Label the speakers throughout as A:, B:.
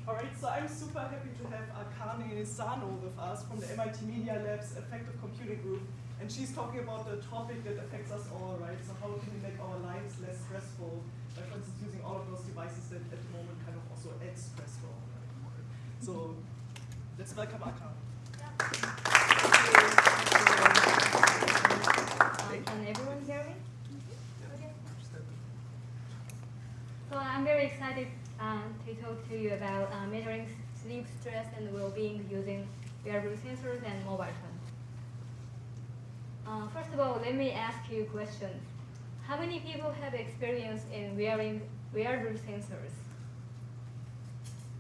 A: All right, so I'm super happy to have Akane Sano with us from the MIT Media Lab's Effective Computing Group. And she's talking about a topic that affects us all, right? So how can we make our lives less stressful by, for instance, using all of those devices that at the moment kind of also add stress for our life. So let's welcome Akane.
B: Can everyone hear me? Okay. So I'm very excited to talk to you about measuring sleep, stress, and well-being using wearable sensors and mobile phones. First of all, let me ask you a question. How many people have experience in wearing wearable sensors?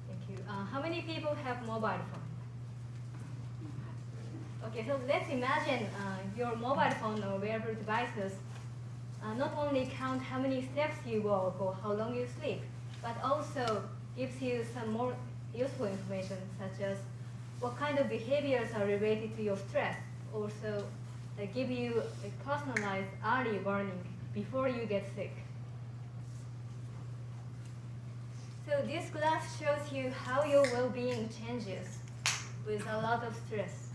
B: Thank you. How many people have mobile phone? Okay, so let's imagine your mobile phone or wearable devices not only count how many steps you walk or how long you sleep, but also gives you some more useful information, such as what kind of behaviors are related to your stress. Also, give you a personalized early warning before you get sick. So this graph shows you how your well-being changes with a lot of stress.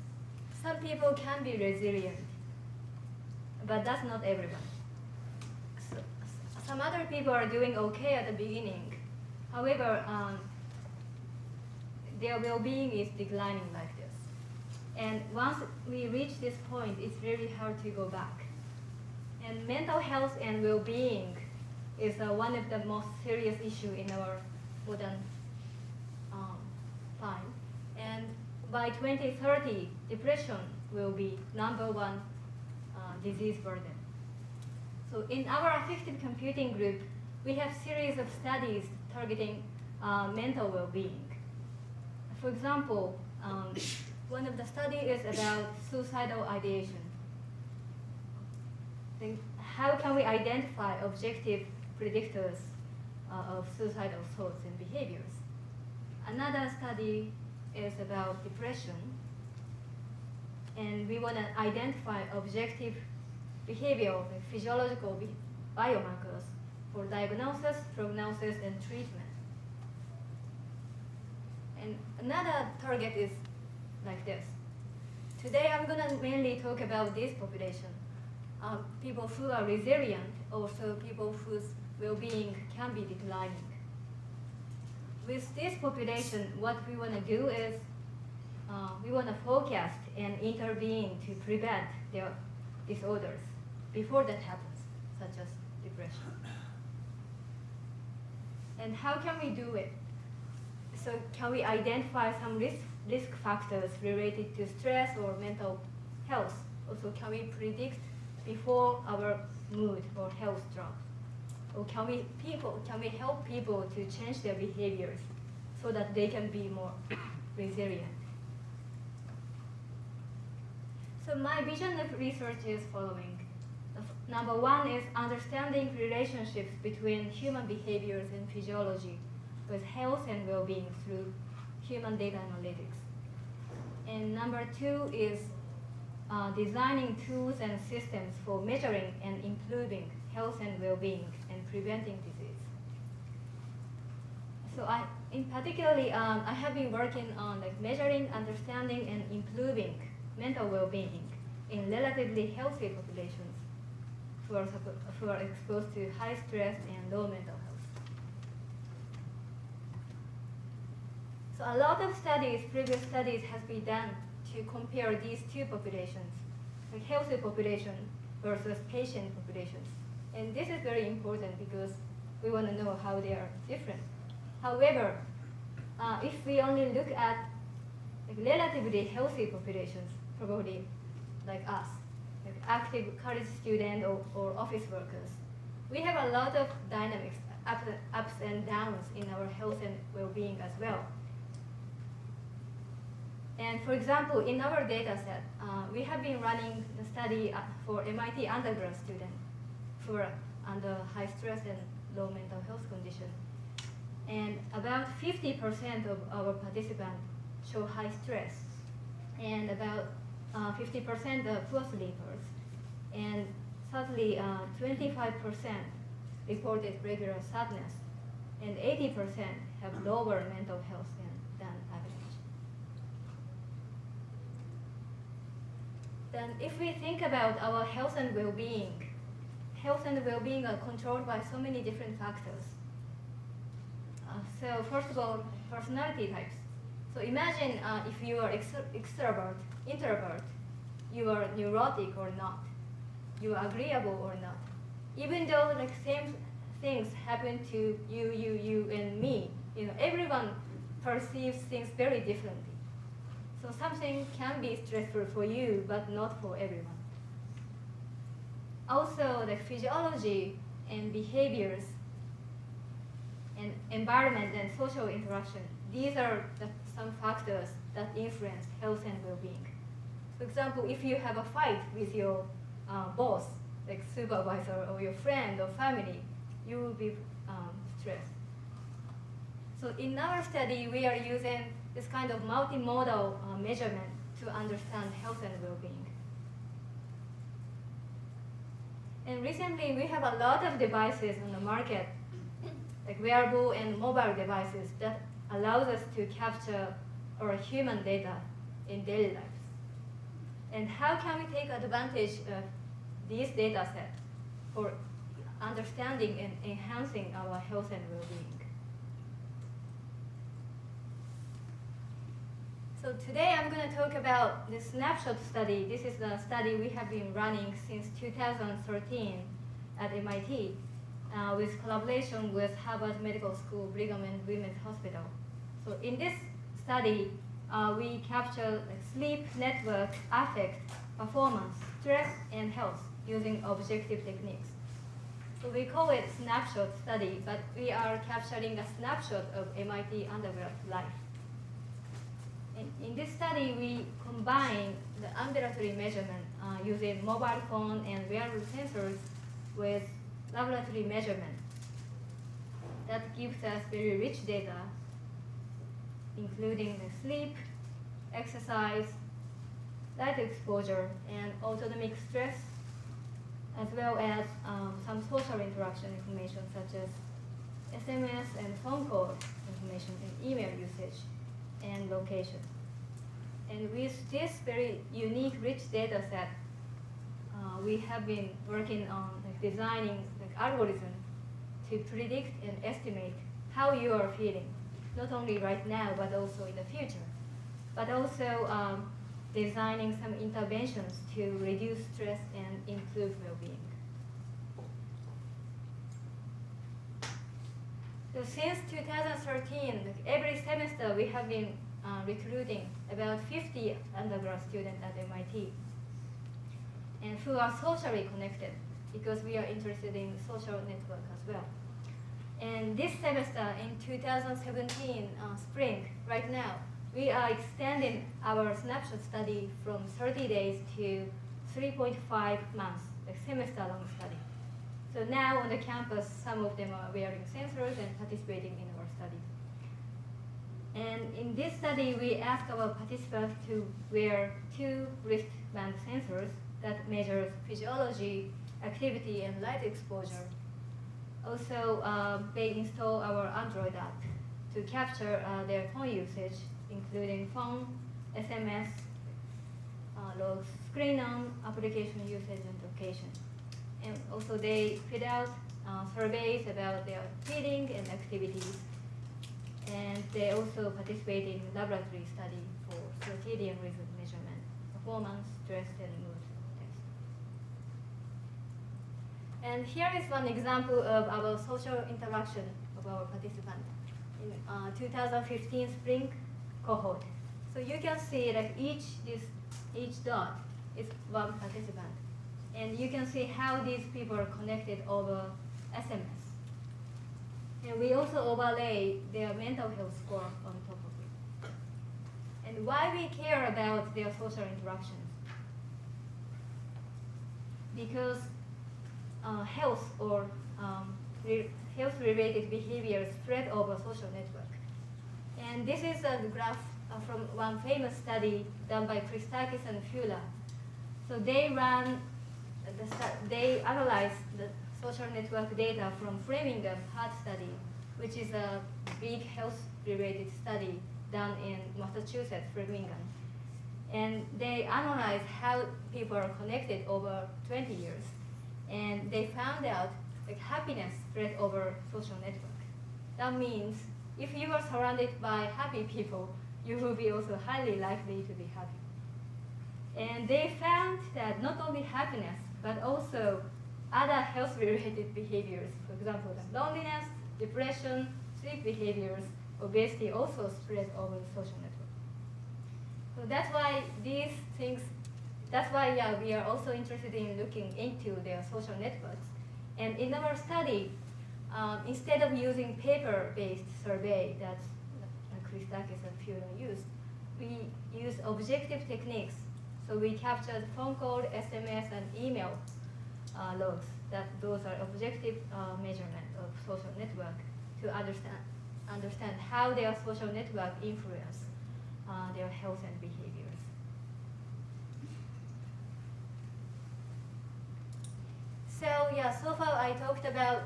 B: Some people can be resilient, but that's not everyone. So, some other people are doing okay at the beginning. However, their well-being is declining like this. And once we reach this point, it's really hard to go back. And mental health and well-being is one of the most serious issues in our modern time. And by 2030, depression will be #1 disease burden. So in our affective computing group, we have series of studies targeting mental well-being. For example, one of the studies is about suicidal ideation. Then how can we identify objective predictors of suicidal thoughts and behaviors? Another study is about depression, and we want to identify objective behavioral, physiological biomarkers for diagnosis, prognosis, and treatment. And another target is like this. Today I'm going to mainly talk about this population, people who are resilient, also people whose well-being can be declining. With this population, what we want to do is we want to forecast and intervene to prevent their disorders before that happens, such as depression. And how can we do it? So can we identify some risk factors related to stress or mental health? Also, can we predict before our mood or health drop? Or can we help people to change their behaviors so that they can be more resilient? So my vision of research is following. Number one is understanding relationships between human behaviors and physiology with health and well-being through human data analytics. And number two is designing tools and systems for measuring and improving health and well-being and preventing disease. So in particularly, I have been working on measuring, understanding, and improving mental well-being in relatively healthy populations who are exposed to high stress and low mental health. So a lot of previous studies have been done to compare these two populations, healthy population versus patient populations. And this is very important because we want to know how they are different. However, if we only look at relatively healthy populations, probably like us, like active college students or office workers, we have a lot of dynamics, ups and downs in our health and well-being as well. And for example, in our data set, we have been running the study for MIT undergrad students who are under high stress and low mental health condition. And about 50% of our participants show high stress, and about 50% are poor sleepers, and sadly 25% reported regular sadness, and 80% have lower mental health than average. Then if we think about our health and well-being are controlled by so many different factors. So first of all, personality types. So imagine if you are extrovert, introvert, you are neurotic or not, you are agreeable or not. Even though like same things happen to you and me, everyone perceives things very differently. So something can be stressful for you, but not for everyone. Also, the physiology and behaviors and environment and social interaction, these are some factors that influence health and well-being. For example, if you have a fight with your boss, like supervisor or your friend or family, you will be stressed. So in our study, we are using this kind of multimodal measurement to understand health and well-being. And recently, we have a lot of devices on the market, like wearable and mobile devices that allows us to capture our human data in daily lives. And how can we take advantage of these data sets for understanding and enhancing our health and well-being? So today I'm going to talk about the SNAPSHOT study. This is the study we have been running since 2013 at MIT with collaboration with Harvard Medical School, Brigham and Women's Hospital. So in this study, we capture sleep, network, affect, performance, stress, and health using objective techniques. So we call it SNAPSHOT study, but we are capturing a snapshot of MIT undergrad life. In this study, we combine the ambulatory measurement using mobile phone and wearable sensors with laboratory measurement. That gives us very rich data, including the sleep, exercise, light exposure, and autonomic stress, as well as some social interaction information such as SMS and phone call information and email usage and location. And with this very unique, rich data set, we have been working on designing algorithms to predict and estimate how you are feeling, not only right now, but also in the future. But also designing some interventions to reduce stress and improve well-being. So since 2013, every semester we have been recruiting about 50 undergrad students at MIT, and who are socially connected because we are interested in social network as well. And this semester in 2017 spring, right now, we are extending our snapshot study from 30 days to 3.5 months, like semester-long study. So now on the campus, some of them are wearing sensors and participating in our study. And in this study, we ask our participants to wear 2 wristband sensors that measures physiology, activity, and light exposure. Also, they install our Android app to capture their phone usage, including phone, SMS, logs, screen on, application usage, and location. And also they fill out surveys about their feeling and activities. And they also participate in laboratory study for circadian rhythm measurement, performance, stress, and mood tests. And here is one example of our social interaction of our participants in 2015 spring cohort. So you can see that each dot is one participant. And you can see how these people are connected over SMS. And we also overlay their mental health score on top of it. And why we care about their social interactions? Because health or health-related behaviors spread over social network. And this is a graph from one famous study done by Christakis and Fula. So they analyzed the social network data from Framingham Heart Study which is a big health-related study done in Massachusetts, Birmingham. And they analyzed how people are connected over 20 years. And they found out like happiness spread over social network. That means if you are surrounded by happy people, you will be also highly likely to be happy. And they found that not only happiness, but also other health-related behaviors, for example, like loneliness, depression, sleep behaviors, obesity also spread over the social network. So that's why these things, that's why we are also interested in looking into their social networks. And in our study, instead of using paper-based survey that Christakis and Fiona used, we use objective techniques. So we captured phone call, SMS, and email logs. Those are objective measurement of social network to understand how their social network influence their health and behaviors. So far I talked about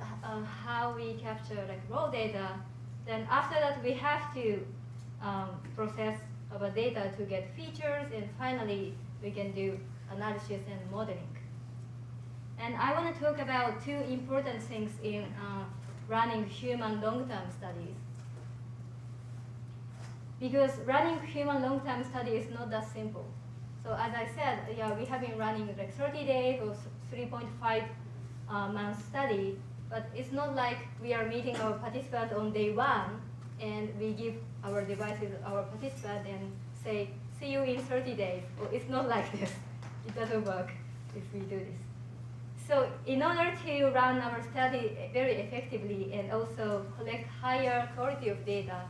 B: how we capture like raw data. Then after that we have to process our data to get features, and finally we can do analysis and modeling. And I want to talk about two important things in running human long-term studies. Because running human long-term study is not that simple. So as I said, we have been running like 30 days or 3.5 month study, but it's not like we are meeting our participants on day one and we give our devices our participant and say, see you in 30 days. Well, it's not like this. It doesn't work if we do this. So in order to run our study very effectively and also collect higher quality of data,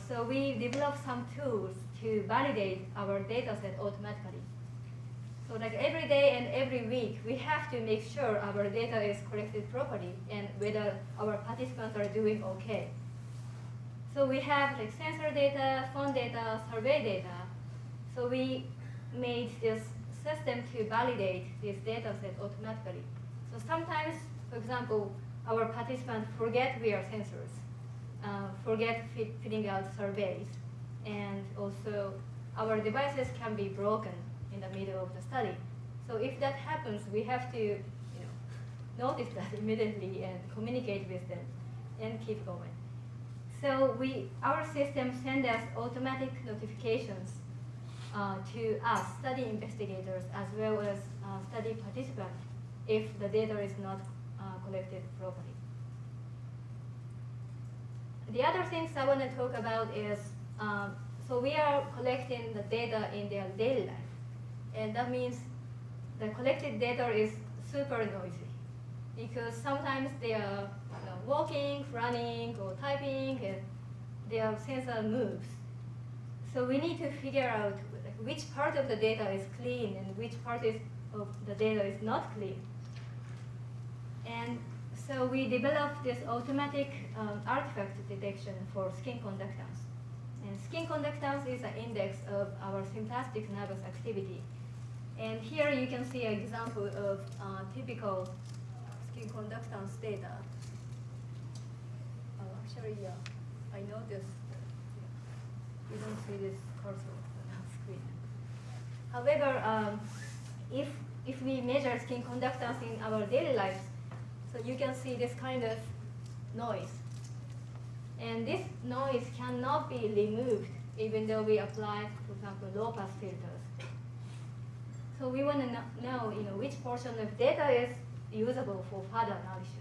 B: so we developed some tools to validate our data set automatically. So like every day and every week, we have to make sure our data is collected properly and whether our participants are doing okay. So we have like sensor data, phone data, survey data. So we made this system to validate this data set automatically. So sometimes, for example, our participants forget we are sensors, forget filling out surveys, and also our devices can be broken in the middle of the study. So if that happens, we have to notice that immediately and communicate with them and keep going. So our system sends us automatic notifications to us, study investigators, as well as study participants, if the data is not collected properly. The other things I want to talk about is, so we are collecting the data in their daily life. And that means the collected data is super noisy, because sometimes they are walking, running, or typing, and their sensor moves. So we need to figure out which part of the data is clean and which part of the data is not clean. And so we developed this automatic artifact detection for skin conductance. And skin conductance is an index of our sympathetic nervous activity. And here you can see an example of typical skin conductance data. Actually, I noticed you don't see this cursor on the screen. However, if we measure skin conductance in our daily lives, so you can see this kind of noise. And this noise cannot be removed even though we apply, for example, low-pass filters. So we want to know which portion of data is usable for further analysis.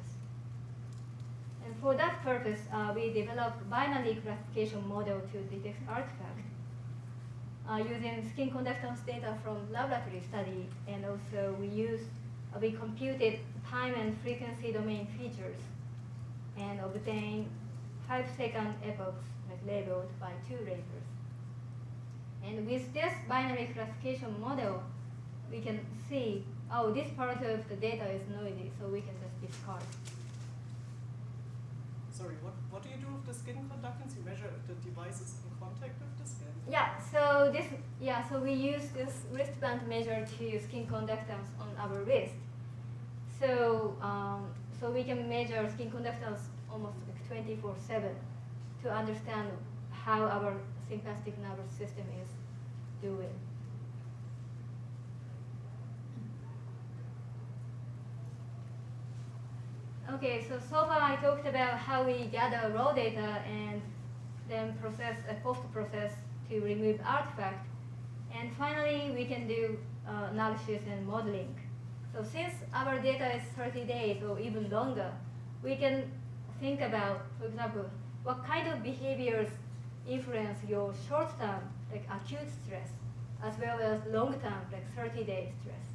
B: And for that purpose, we developed binary classification model to detect artifacts using skin conductance data from laboratory study, and also we computed time and frequency domain features and obtained 5-second epochs labeled by 2 raters. And with this binary classification model, we can see, oh, this part of the data is noisy, so we can just discard.
A: Sorry, what do you do with the skin conductance? You measure if the device is in contact with the skin?
B: So we use this wristband measure to skin conductance on our wrist. So we can measure skin conductance almost like 24/7 to understand how our sympathetic nervous system is doing. Okay, so far I talked about how we gather raw data and then process a post-process to remove artifacts. And finally, we can do analysis and modeling. So since our data is 30 days or even longer, we can think about, for example, what kind of behaviors influence your short-term, like acute stress, as well as long-term, like 30-day stress.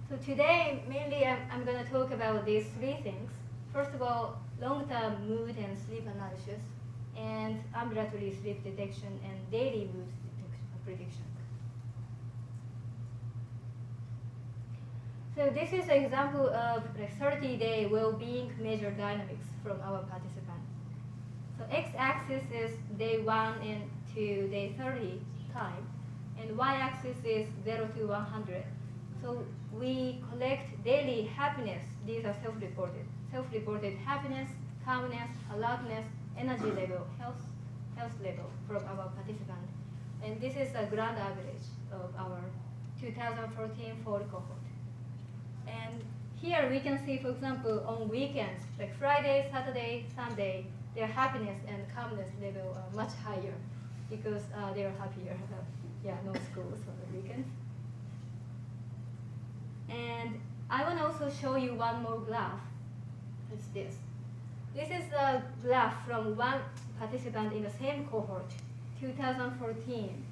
B: So today, mainly I'm going to talk about these three things. First of all, long-term mood and sleep analysis, and ambulatory sleep detection and daily mood prediction. So this is an example of like 30-day well-being measure dynamics from our participants. So x-axis is day 1 and to day 30 time, and y-axis is 0 to 100. So we collect daily happiness. These are self-reported. Self-reported happiness, calmness, alertness, energy level, health level from our participant. And this is a grand average of our 2014 fall cohort. And here we can see, for example, on weekends, like Friday, Saturday, Sunday, their happiness and calmness level are much higher because they are happier. Yeah, no schools on the weekends. And I want to also show you one more graph. It's this. This is a graph from one participant in the same cohort, 2014.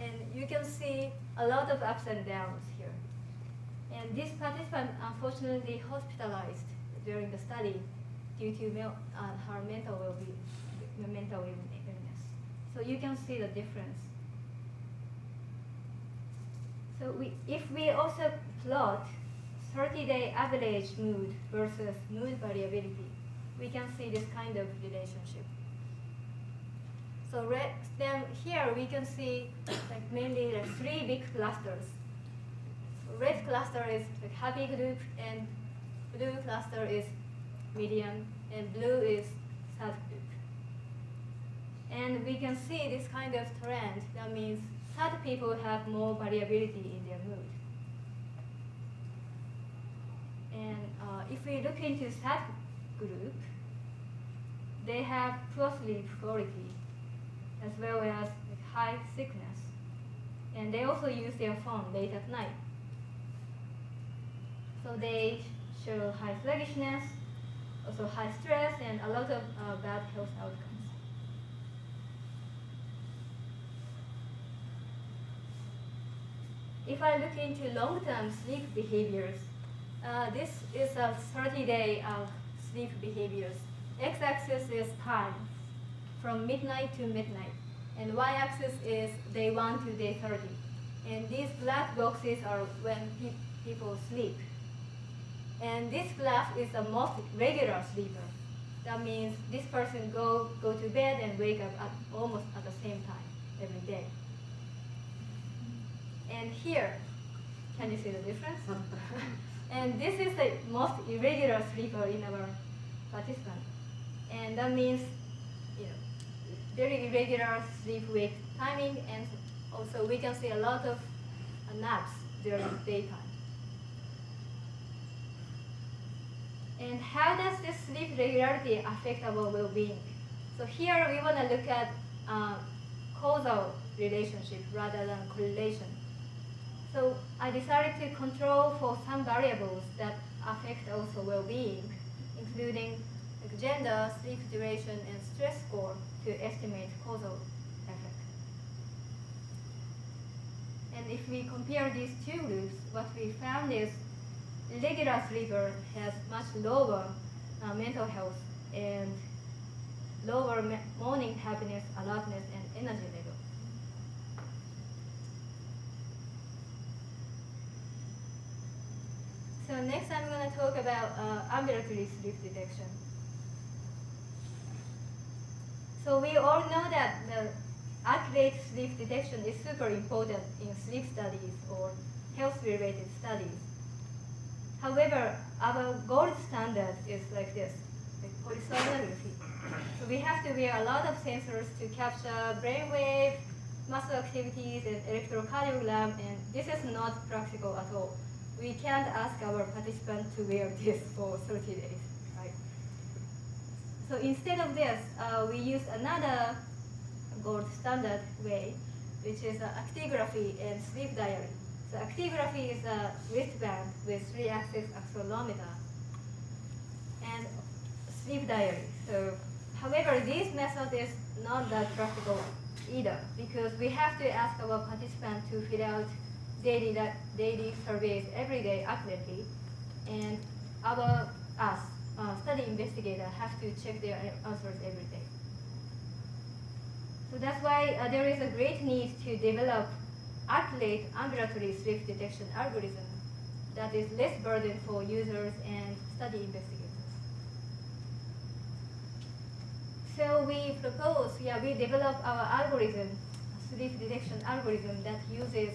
B: And you can see a lot of ups and downs here. And this participant unfortunately hospitalized during the study due to her mental illness. So you can see the difference. So if we also plot 30-day average mood versus mood variability, we can see this kind of relationship. So then here we can see like mainly like 3 big clusters. So red cluster is like happy group, and blue cluster is medium, and blue is sad group. And we can see this kind of trend. That means sad people have more variability in their mood. And if we look into sad group, they have poor sleep quality as well as high sickness. And they also use their phone late at night. So they show high sluggishness, also high stress, and a lot of bad health outcomes. If I look into long-term sleep behaviors, this is a 30-day sleep behaviors. X-axis is time, from midnight to midnight, and y-axis is day 1 to day 30. And these black boxes are when people sleep. And this graph is the most regular sleeper. That means this person go to bed and wake up almost at the same time every day. And here, can you see the difference? And this is the most irregular sleeper in our participant. And that means, very irregular sleep-wake timing, and also we can see a lot of naps during daytime. And how does this sleep regularity affect our well-being? So here we want to look at causal relationship rather than correlation. So I decided to control for some variables that affect also well-being, including like gender, sleep duration, and stress score to estimate causal effect. And if we compare these two groups, what we found is regular sleeper has much lower mental health and lower morning happiness, alertness, and energy level. So next I'm going to talk about ambulatory sleep detection. So we all know that the accurate sleep detection is super important in sleep studies or health-related studies. However, our gold standard is like this, like polysomnography. So we have to wear a lot of sensors to capture brainwave, muscle activities, and electrocardiogram, and this is not practical at all. We can't ask our participants to wear this for 30 days, right? So instead of this, we use another gold standard way, which is actigraphy and sleep diary. So actigraphy is a wristband with 3-axis accelerometer and sleep diary. So, however, this method is not that practical either, because we have to ask our participants to fill out daily surveys every day accurately, and us, study investigator, have to check their answers every day. So that's why there is a great need to develop accurate ambulatory sleep detection algorithm that is less burden for users and study investigators. So we develop our algorithm, sleep detection algorithm that uses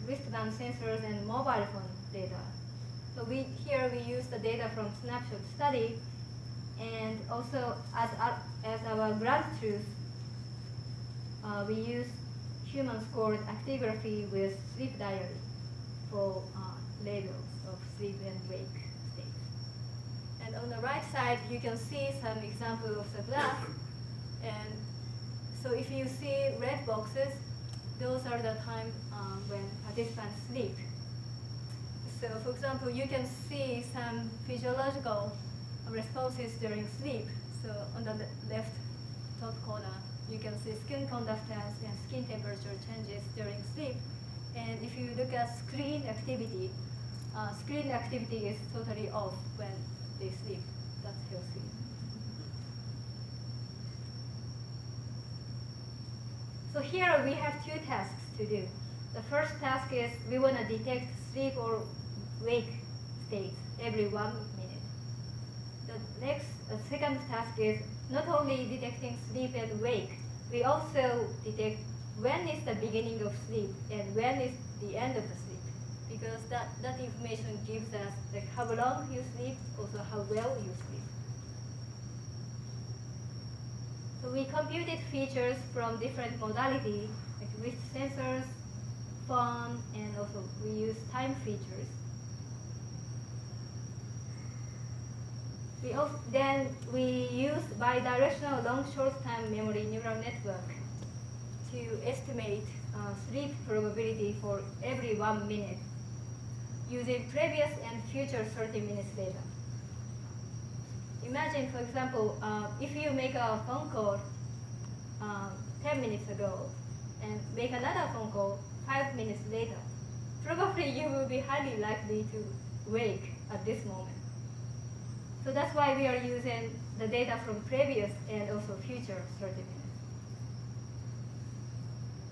B: wristband sensors and mobile phone data. So here we use the data from SNAPSHOT Study, and also as our ground truth, we use human-scored actigraphy with sleep diary for labels of sleep and wake states. And on the right side, you can see some example of the graph. And so if you see red boxes, those are the time when participants sleep. So for example, you can see some physiological responses during sleep. So on the left top corner, you can see skin conductance and skin temperature changes during sleep. And if you look at screen activity is totally off when they sleep. That's healthy. So here we have two tasks to do. The first task is we want to detect sleep or wake states every 1 minute. The second task is not only detecting sleep and wake, we also detect when is the beginning of sleep and when is the end of the sleep, because that information gives us like how long you sleep, also how well you sleep. So we computed features from different modalities, like wrist sensors, phone, and also we use time features. Then we use bidirectional long short-term memory neural network to estimate sleep probability for every 1 minute using previous and future 30 minutes data. Imagine, for example, if you make a phone call 10 minutes ago and make another phone call 5 minutes later, probably you will be highly likely to wake at this moment. So that's why we are using the data from previous and also future 30 minutes.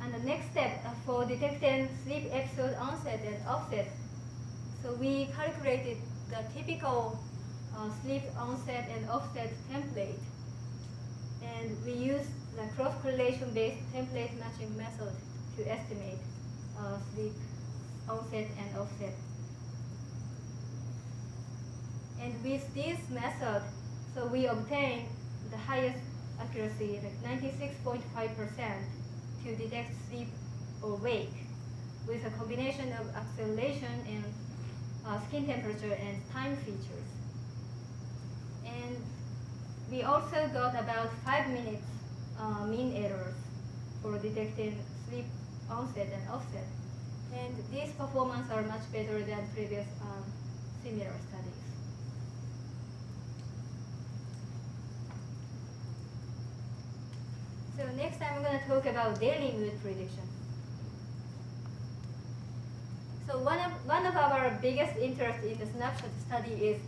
B: And the next step for detecting sleep episode onset and offset. So we calculated the typical sleep onset and offset template. And we used the cross-correlation based template matching method to estimate sleep onset and offset. And with this method, so we obtain the highest accuracy, like 96.5%, to detect sleep or wake with a combination of acceleration and skin temperature and time features. And we also got about 5 minutes mean errors for detecting sleep onset and offset. And these performances are much better than previous similar studies. So next time I'm going to talk about daily mood prediction. So one of our biggest interests in the SNAPSHOT study is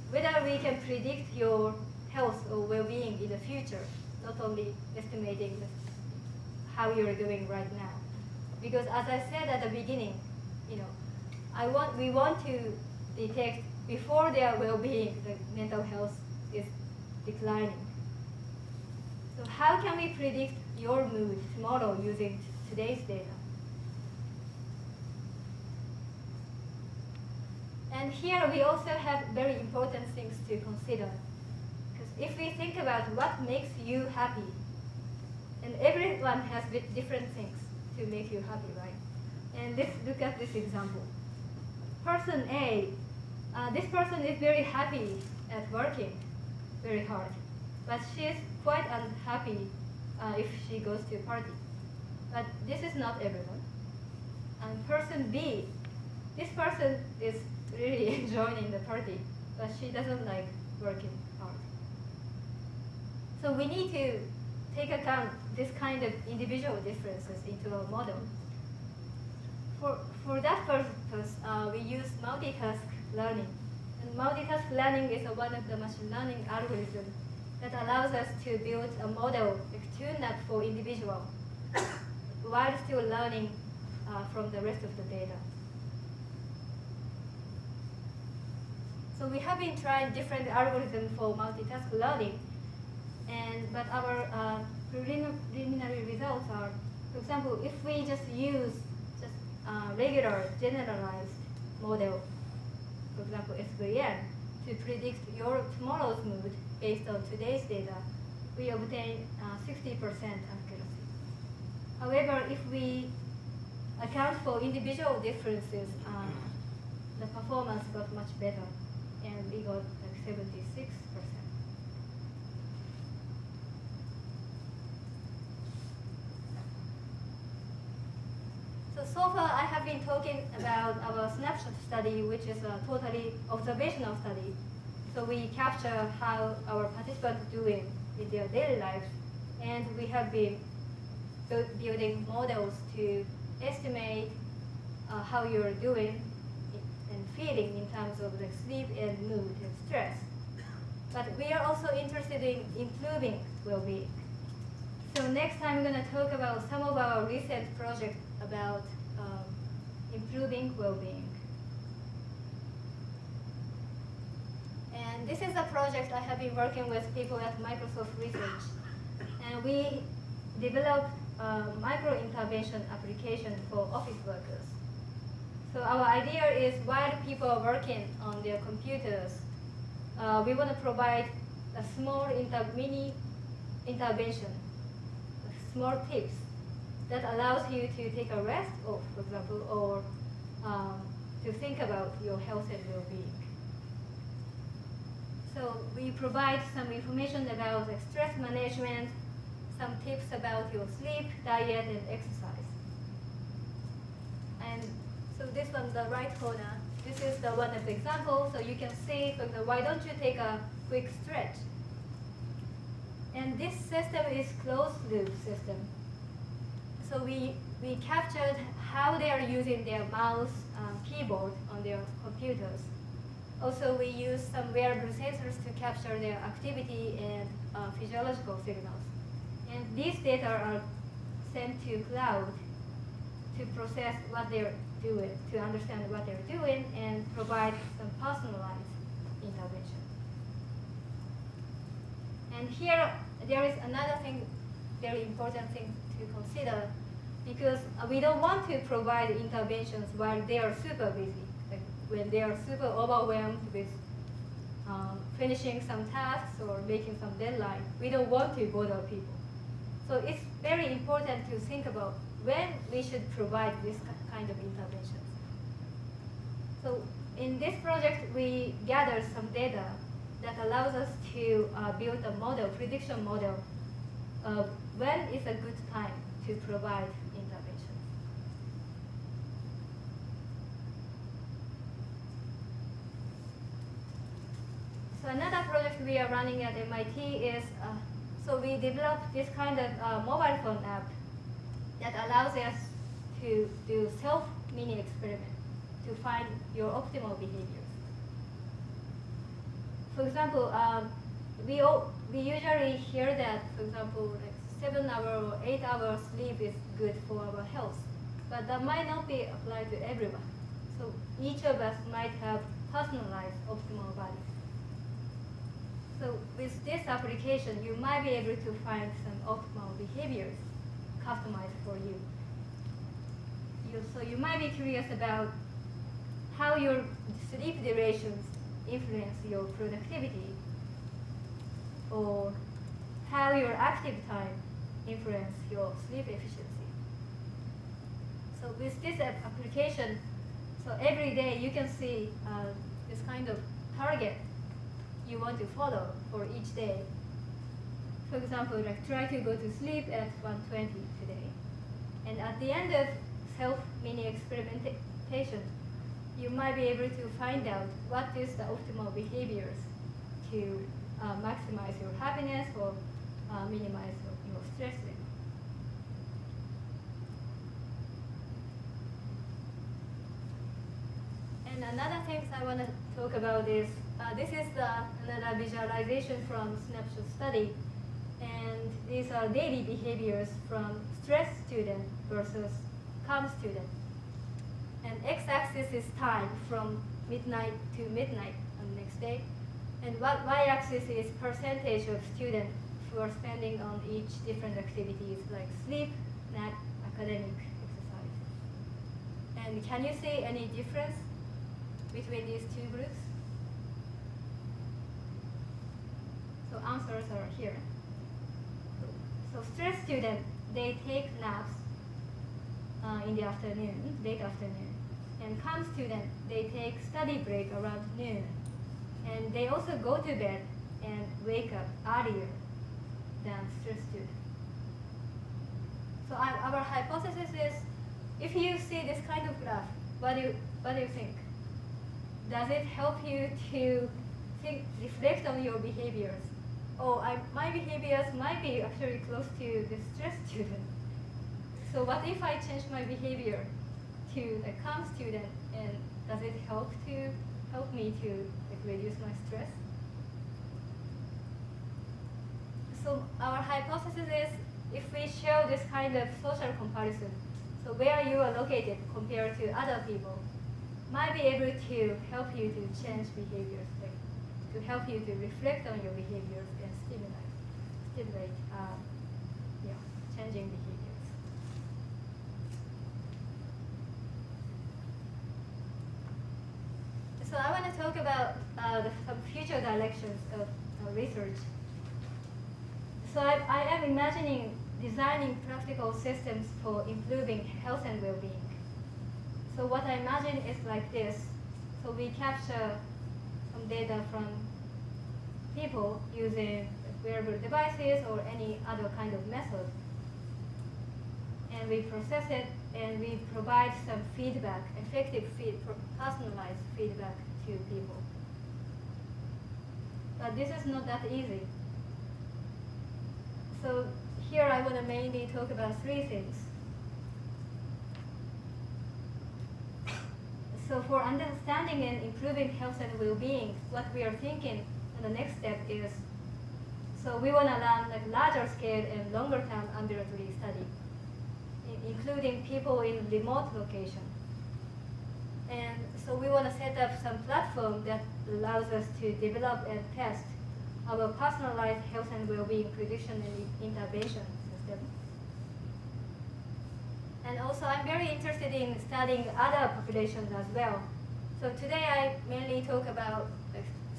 B: whether we can predict your health or well-being in the future, not only estimating how you're doing right now. Because as I said at the beginning, we want to detect before their well-being, the mental health is declining. So how can we predict your mood tomorrow using today's data? And here we also have very important things to consider. Because if we think about what makes you happy, and everyone has different things to make you happy, right? And let's look at this example. Person A, this person is very happy at working very hard, but she is quite unhappy if she goes to a party. But this is not everyone. And person B, this person is really enjoying the party, but she doesn't like working hard. So we need to take account this kind of individual differences into our model. For that purpose, we use multitask learning. And multitask learning is one of the machine learning algorithms that allows us to build a model tuned up for individual while still learning from the rest of the data. So we have been trying different algorithms for multitask learning, but our preliminary results are, for example, if we just use regular generalized model, for example, SVM, to predict your tomorrow's mood based on today's data, we obtain 60% accuracy. However, if we account for individual differences, the performance got much better, and we got like 76%. So far, I have been talking about our SNAPSHOT study, which is a totally observational study. So we capture how our participants are doing in their daily lives, and we have been building models to estimate how you're doing and feeling in terms of like sleep and mood and stress. But we are also interested in improving well-being. So next time, we're going to talk about some of our recent projects about improving well-being. And this is a project I have been working with people at Microsoft Research. And we developed a micro-intervention application for office workers. So our idea is while people are working on their computers, we want to provide a small mini intervention, small tips that allows you to take a rest, or, for example, or to think about your health and well-being. So we provide some information about stress management, some tips about your sleep, diet, and exercise. And so this on the right corner, this is the one of the examples. So you can see, for example, why don't you take a quick stretch? And this system is closed-loop system. So we captured how they are using their mouse keyboard on their computers. Also, we use some wearable sensors to capture their activity and physiological signals. And these data are sent to cloud to process what they're doing, to understand what they're doing, and provide some personalized intervention. And here, there is another thing, very important thing to consider, because we don't want to provide interventions while they are super busy, like when they are super overwhelmed with finishing some tasks or making some deadline. We don't want to bother people. So it's very important to think about when we should provide this kind of interventions. So in this project, we gathered some data that allows us to build a model, prediction model, of when is a good time to provide interventions. So another project we are running at MIT is, so we developed this kind of mobile phone app that allows us to do self-mini experiment to find your optimal behaviors. For example, we usually hear that, for example, like 7-hour or 8-hour sleep is good for our health, but that might not be applied to everyone. So each of us might have personalized optimal body. So with this application, you might be able to find some optimal behaviors customized for you. So you might be curious about how your sleep durations influence your productivity, or how your active time influence your sleep efficiency. So with this application, so every day you can see this kind of target you want to follow for each day. For example, like try to go to sleep at 1:20 today. And at the end of self-mini experimentation, you might be able to find out what is the optimal behaviors to maximize your happiness or minimize your stress level. And another thing I want to talk about is, this is another visualization from SNAPSHOT Study. And these are daily behaviors from stressed student versus calm student. And x-axis is time from midnight to midnight on the next day. And y-axis is percentage of students who are spending on each different activities like sleep, nap, academic, exercise. And can you see any difference between these two groups? So answers are here. So stress students, they take naps in the afternoon, late afternoon. And calm students, they take study break around noon. And they also go to bed and wake up earlier than stress students. So our hypothesis is, if you see this kind of graph, what do you think? Does it help you to reflect on your behaviors? Oh, my behaviors might be actually close to the stress student. So what if I change my behavior to a calm student, and does it help me to reduce my stress? So our hypothesis is, if we show this kind of social comparison, so where you are located compared to other people, might be able to help you to change behaviors, to help you to reflect on your behaviors and stimulate changing behaviors. So I want to talk about some future directions of research. So I am imagining designing practical systems for improving health and well-being. So what I imagine is like this. So we capture some data from people using wearable devices or any other kind of method. And we process it, and we provide some feedback, effective personalized feedback to people. But this is not that easy. So here I want to mainly talk about three things. So for understanding and improving health and well-being, what we are thinking in the next step is, so we want to run like larger scale and longer term ambulatory study, including people in remote location. And so we want to set up some platform that allows us to develop and test our personalized health and well-being prediction and intervention system. And also I'm very interested in studying other populations as well. So today I mainly talk about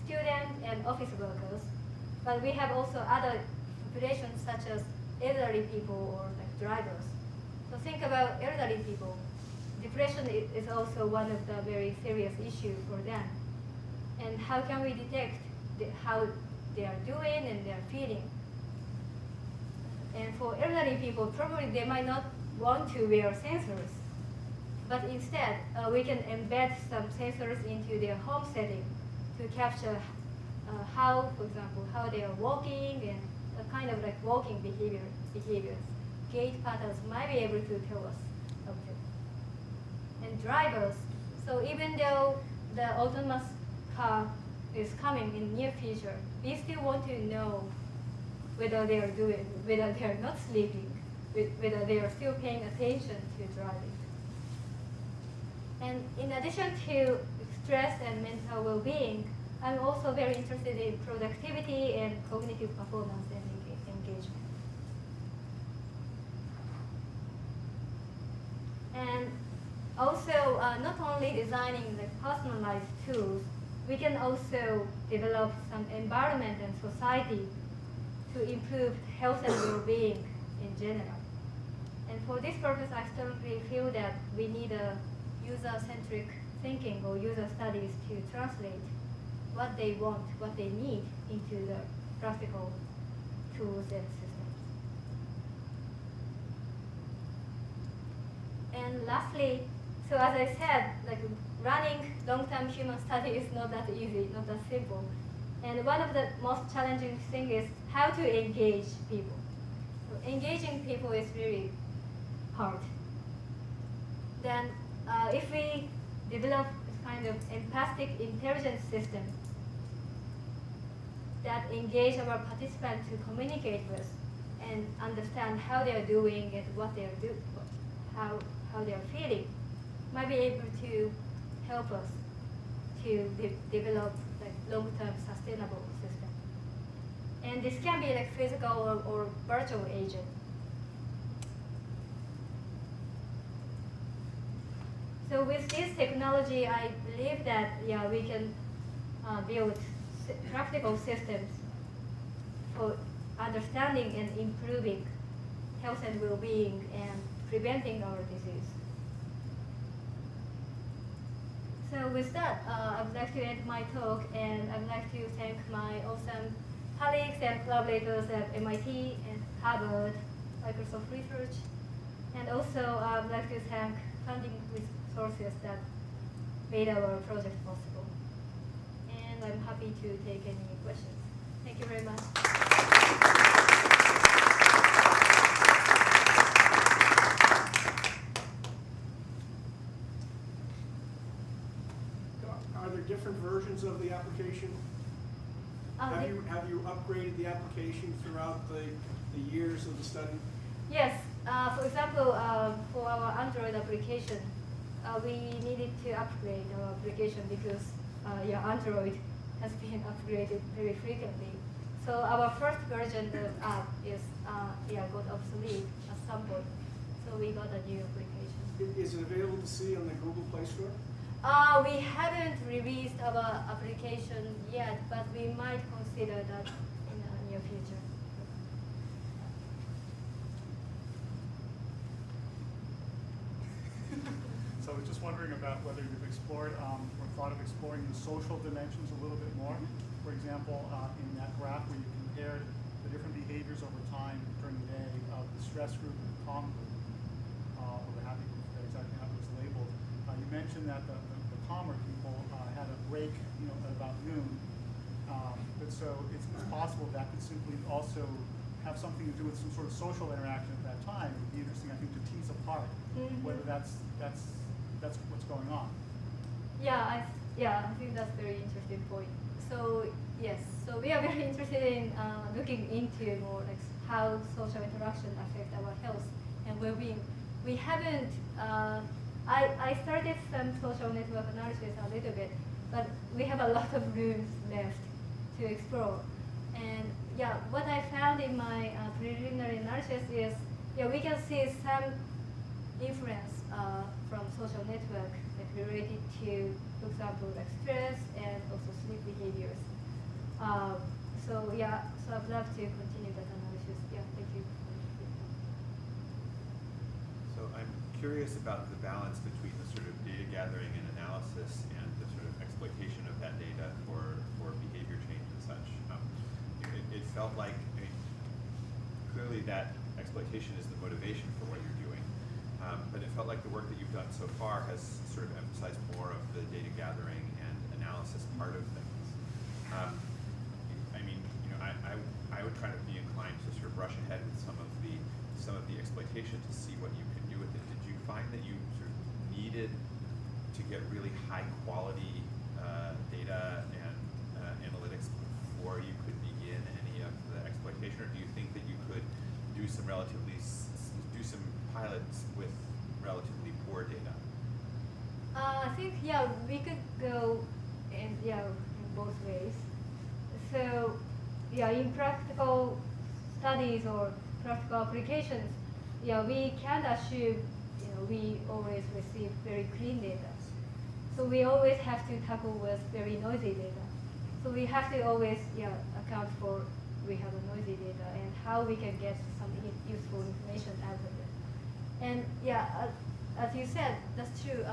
B: students and office workers, but we have also other populations such as elderly people or like drivers. So think about elderly people. Depression is also one of the very serious issues for them. And how can we detect how they are doing and they are feeling? And for elderly people, probably they might not want to wear sensors, but instead we can embed some sensors into their home setting to capture how, for example, how they are walking and a kind of like walking behaviors. Gait patterns might be able to tell us about it. And drivers, so even though the autonomous car is coming in near future, we still want to know whether they are doing, whether they are not sleeping, whether they are still paying attention to driving. And in addition to stress and mental well-being, I'm also very interested in productivity and cognitive performance and engagement. And also, not only designing the personalized tools, we can also develop some environment and society to improve health and well-being in general. And for this purpose, I strongly feel that we need a user-centric thinking or user studies to translate what they want, what they need into the practical tools and systems. And lastly, so as I said, like running long-term human study is not that easy, not that simple. And one of the most challenging things is how to engage people. So engaging people is really hard. Then if we develop this kind of empathic intelligence system that engage our participants to communicate with and understand how they are doing and what they are doing, how they are feeling, might be able to help us to develop like long-term sustainable system. And this can be like physical or virtual agent. So with this technology, I believe that we can build practical systems for understanding and improving health and well-being and preventing our disease. So with that, I would like to end my talk, and I would like to thank my awesome colleagues and collaborators at MIT and Harvard, Microsoft Research, and also I would like to thank funding resources that made our project possible. And I'm happy to take any questions. Thank you very much.
C: Are there different versions of the application? Have you upgraded the application throughout the years of the study?
B: Yes. For example, for our Android application, we needed to upgrade our application because Android has been upgraded very frequently. So our first version of the app is got obsolete at some point. So we got a new application.
C: Is it available to see on the Google Play Store?
B: We haven't released our application yet, but we might consider that in the near future.
D: So I was just wondering about whether you've explored or thought of exploring the social dimensions a little bit more. For example, in that graph where you compared the different behaviors over time during the day of the stress group and the calm group, or the happy group, exactly how it was labeled. You mentioned that the calmer people had a break, at about noon. But so it's possible that could simply also have something to do with some sort of social interaction at that time. It would be interesting, I think, to tease apart whether that's what's going on.
B: I think that's a very interesting point. So yes, so we are very interested in looking into more like how social interaction affect our health and well-being. We haven't. I started some social network analysis a little bit, but we have a lot of rooms left to explore. And what I found in my preliminary analysis is we can see some influence from social network like related to, for example, like stress and also sleep behaviors. So I'd love to continue that analysis. Thank you.
E: So I'm curious about the balance between the sort of data gathering and analysis and the sort of exploitation of that data for behavior change and such. It felt like, clearly that exploitation is the motivation for what you're doing, but it felt like the work that you've done so far has sort of emphasized more of the data gathering and analysis part of things. I would try to be inclined to sort of brush ahead with some of the exploitation to see what you can do with it. Did you find that you sort of needed to get really high quality data and analytics before you could begin any of the exploitation, or do you think that you could do some pilots with relatively poor data?
B: I think we could go in both ways. So in practical studies or practical applications, we can't assume we always receive very clean data. So we always have to tackle with very noisy data. So we have to always account for we have a noisy data and how we can get some useful information out of it. And as you said, that's true.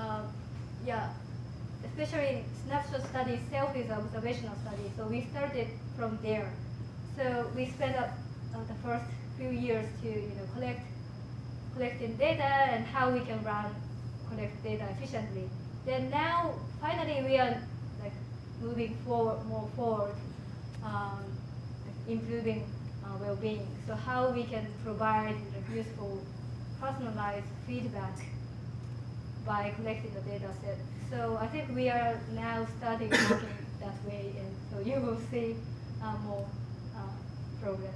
B: Especially SNAPSHOT study itself is an observational study, so we started from there. So we spent the first few years to collecting data and how we can collect data efficiently. Then now, finally, we are moving more forward, improving well-being. So how we can provide useful, personalized feedback by collecting the data set. So I think we are now starting working that way, and so you will see more progress.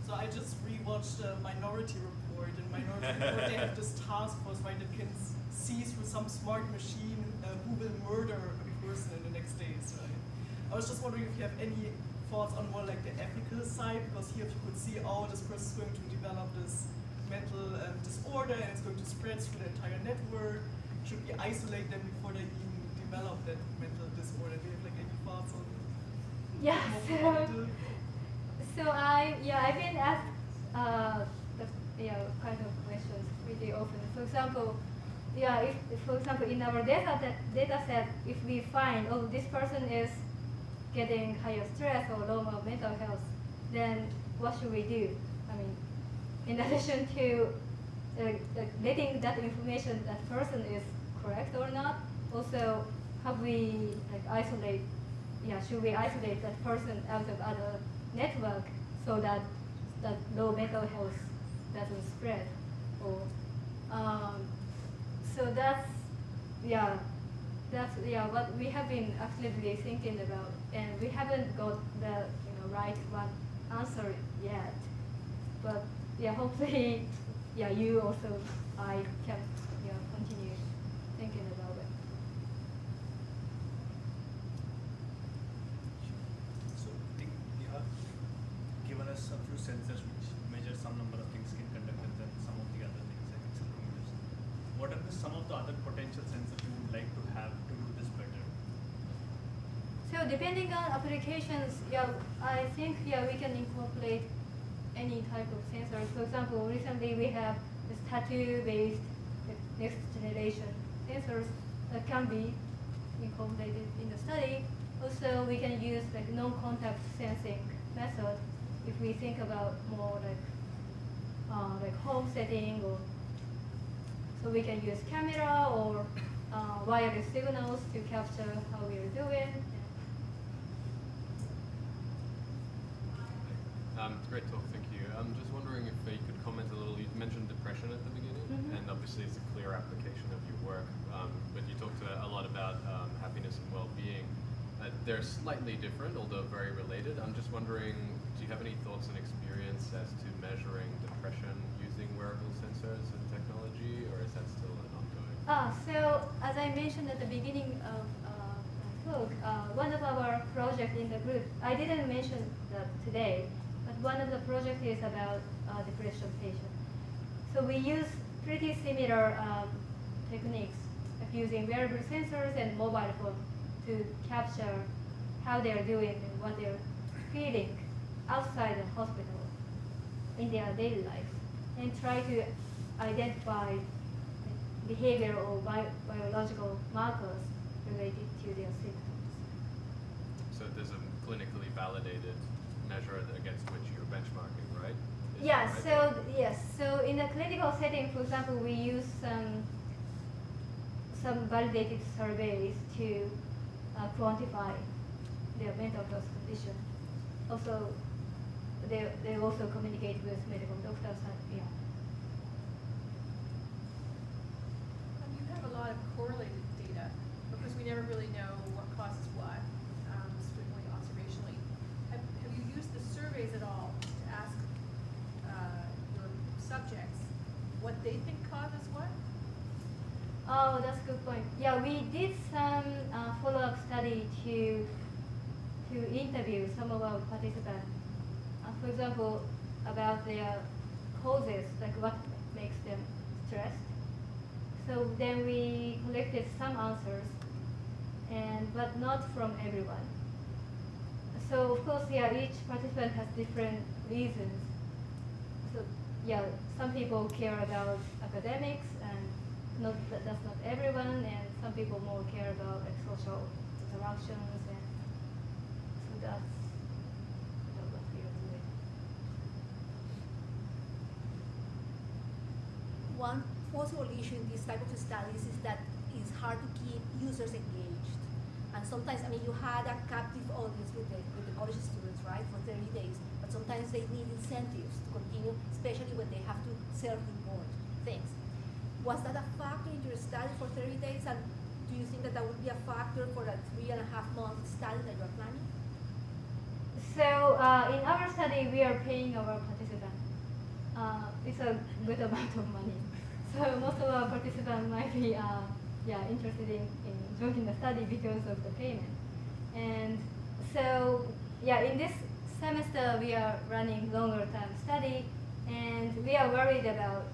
A: So I just rewatched the Minority Report. In Minority Report, they have this task force, right, that can see through some smart machine who will murder a person in the next days, right? I was just wondering if you have any thoughts on more like the ethical side, because here if you could see, oh, this person is going to develop this mental disorder and it's going to spread through the entire network. Should we isolate them before they even develop that mental disorder? Do you have like any thoughts on
B: So I've been asked kind of questions pretty often. For example, in our data set, if we find this person is getting higher stress or lower mental health, then what should we do? I mean, in addition to getting that information that person is correct or not, also have we should we isolate that person out of other network so that low mental health doesn't spread? Or so that's what we have been actively thinking about, and we haven't got the right one answer yet. But hopefully, you also I can continue thinking about it.
F: So I think you have given us a few sensors which measure some number of things in conductance and some of the other things like accelerometers. What are some of the other potential sensors you would like to have to do this better?
B: So depending on applications, I think we can incorporate any type of sensor. For example, recently we have this tattoo-based next generation sensors that can be incorporated in the study. Also, we can use non-contact sensing method if we think about more like home setting, or so we can use camera or wireless signals to capture how we are doing.
G: Great talk, thank you. I'm just wondering if you could comment a little. You mentioned depression at the beginning, and obviously it's a clear application of your work, but you talked a lot about happiness and well-being. They're slightly different, although very related. I'm just wondering, do you have any thoughts and experience as to measuring depression using wearable sensors and technology, or is that still an ongoing?
B: So as I mentioned at the beginning of my talk, one of our projects in the group, I didn't mention that today, but one of the projects is about depression patients. So we use pretty similar techniques, like using wearable sensors and mobile phone to capture how they're doing and what they're feeling outside the hospital in their daily life, and try to identify behavioral or biological markers related to their symptoms.
G: So there's a clinically validated measure against which you're benchmarking, right?
B: So in a clinical setting, for example, we use some validated surveys to quantify their mental health condition. Also, they also communicate with medical doctors.
H: You have a lot of correlated data because we never really know what causes what, strictly observationally. Have you used the surveys at all to ask your subjects what they think causes what?
B: Oh, that's a good point. Yeah, we did some follow-up study to interview some of our participants. For example, about their causes, like what makes them stressed. So then we collected some answers, but not from everyone. So of course, yeah, each participant has different reasons. So yeah, some people care about academics, and that's not everyone, and some people more care about like social interactions, and so that's what we are doing.
I: One possible issue in this type of studies is that it's hard to keep users engaged. And sometimes, I mean, you had a captive audience with the college students, right, for 30 days, but sometimes they need incentives to continue, especially when they have to self-report things. Was that a factor in your study for 30 days, and do you think that that would be a factor for a 3.5-month study that you're planning?
B: So in our study, we are paying our participants. It's a good amount of money. So most of our participants might be interested in joining the study because of the payment. And so in this semester we are running longer term study, and we are worried about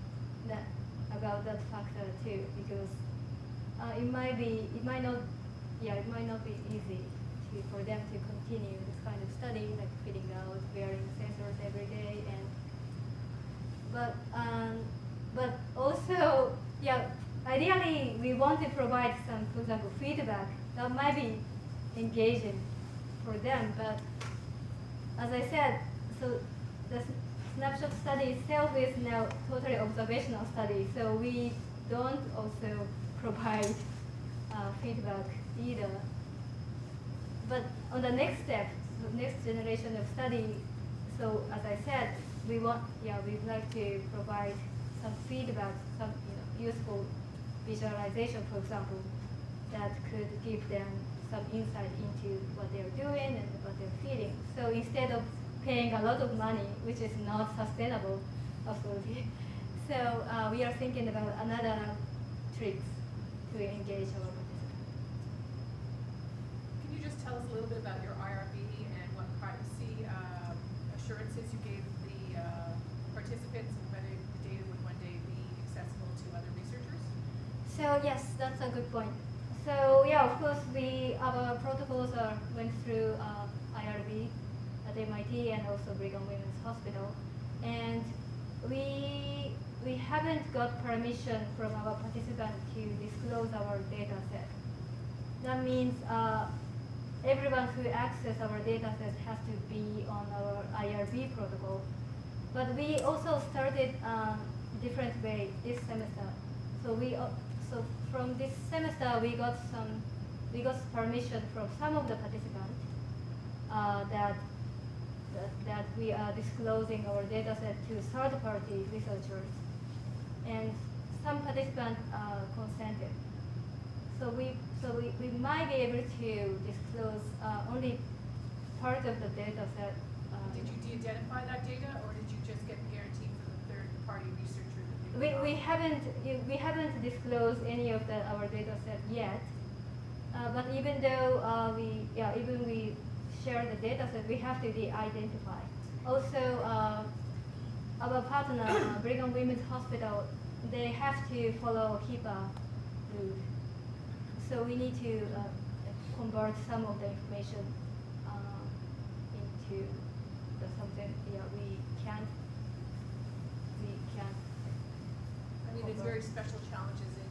B: that factor too, because it might not be easy for them to continue this kind of study, like fitting out, wearing sensors every day, but also, ideally we want to provide some, for example, feedback that might be engaging for them. But as I said, so the snapshot study itself is now totally observational study, so we don't also provide feedback either. But on the next step, the next generation of study, so as I said, we'd like to provide some feedback, some useful visualization, for example, that could give them some insight into what they're doing and what they're feeling. So instead of paying a lot of money, which is not sustainable, absolutely. So we are thinking about another tricks to engage our participants.
H: Can you just tell us a little bit about your IRB and what privacy assurances you gave the participants, and whether the data would one day be accessible to other researchers?
B: So yes, that's a good point. So of course, our protocols went through IRB at MIT and also Brigham Women's Hospital, and we haven't got permission from our participants to disclose our data set. That means everyone who accesses our data set has to be on our IRB protocol. But we also started different way this semester. So from this semester we got permission from some of the participants that we are disclosing our data set to third-party researchers, and some participants consented. So we might be able to disclose only part of the data set.
H: Did you de-identify that data, or did you just get the guarantee from the third-party researcher that they
B: We haven't disclosed any of our data set yet. But even though we share the data set, we have to de-identify. Also, our partner, Brigham Women's Hospital, they have to follow HIPAA rule. So we need to convert some of the information into something we can't.
H: I mean, there's very special challenges in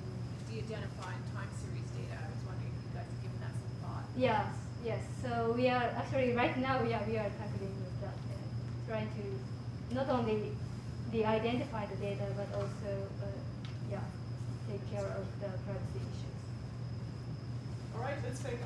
H: de-identifying time series data. I was wondering if you guys have given that some thought.
B: Yes. So we are actually right now we are tackling with that, and trying to not only de-identify the data, but also take care of the privacy issues.
A: All right, let's take